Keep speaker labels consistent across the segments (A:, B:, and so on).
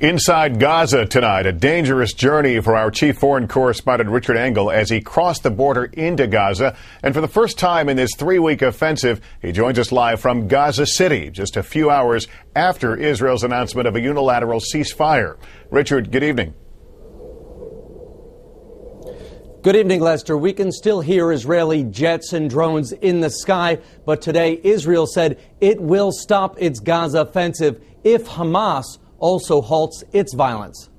A: Inside Gaza tonight, a dangerous journey for our chief foreign correspondent Richard Engel as he crossed the border into Gaza. And for the first time in this 3-week offensive, he joins us live from Gaza City, just a few hours after Israel's announcement of a unilateral ceasefire. Richard, good evening.
B: Good evening, Lester. We can still hear Israeli jets and drones in the sky, but today Israel said it will stop its Gaza offensive if Hamas also halts its violence.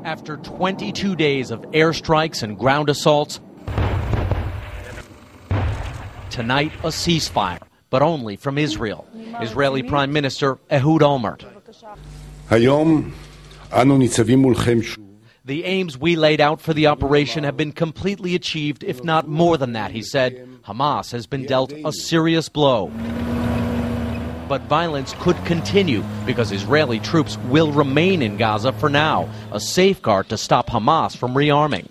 B: After 22 days of airstrikes and ground assaults, tonight a ceasefire, but only from Israel. Israeli Prime Minister Ehud Olmert. The aims we laid out for the operation have been completely achieved, if not more than that, he said. Hamas has been dealt a serious blow. But violence could continue because Israeli troops will remain in Gaza for now, a safeguard to stop Hamas from rearming.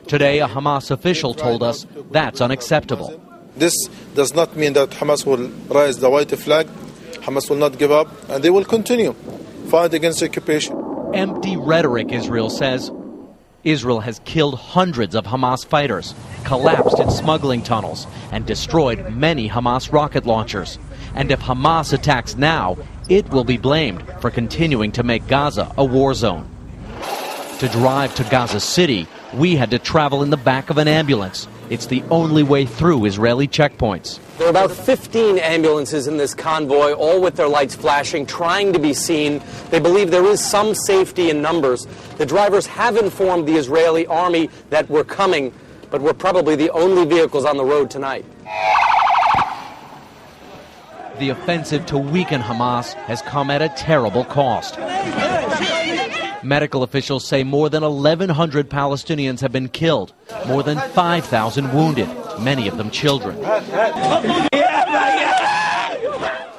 B: Today, a Hamas official told us that's unacceptable.
C: This does not mean that Hamas will raise the white flag. Hamas will not give up, and they will continue fight against occupation.
B: Empty rhetoric, Israel says. Israel has killed hundreds of Hamas fighters, collapsed its smuggling tunnels, and destroyed many Hamas rocket launchers. And if Hamas attacks now, it will be blamed for continuing to make Gaza a war zone. To drive to Gaza City, we had to travel in the back of an ambulance. It's the only way through Israeli checkpoints. There are about 15 ambulances in this convoy, all with their lights flashing, trying to be seen. They believe there is some safety in numbers. The drivers have informed the Israeli army that we're coming, but we're probably the only vehicles on the road tonight. The offensive to weaken Hamas has come at a terrible cost. Medical officials say more than 1,100 Palestinians have been killed, more than 5,000 wounded, many of them children.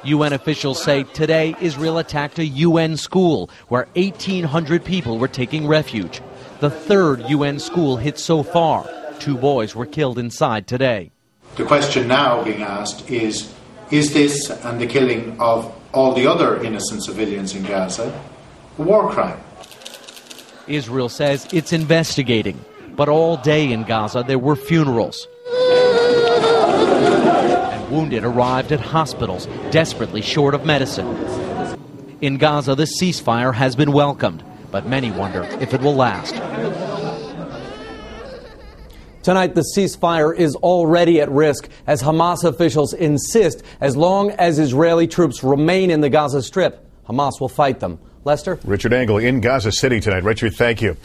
B: UN officials say today Israel attacked a UN school where 1,800 people were taking refuge. The third UN school hit so far. 2 boys were killed inside today.
D: The question now being asked is this and the killing of all the other innocent civilians in Gaza a war crime?
B: Israel says it's investigating, but all day in Gaza there were funerals. And wounded arrived at hospitals, desperately short of medicine. In Gaza, the ceasefire has been welcomed, but many wonder if it will last. Tonight, the ceasefire is already at risk as Hamas officials insist as long as Israeli troops remain in the Gaza Strip, Hamas will fight them. Lester?
A: Richard Engel in Gaza City tonight. Richard, thank you.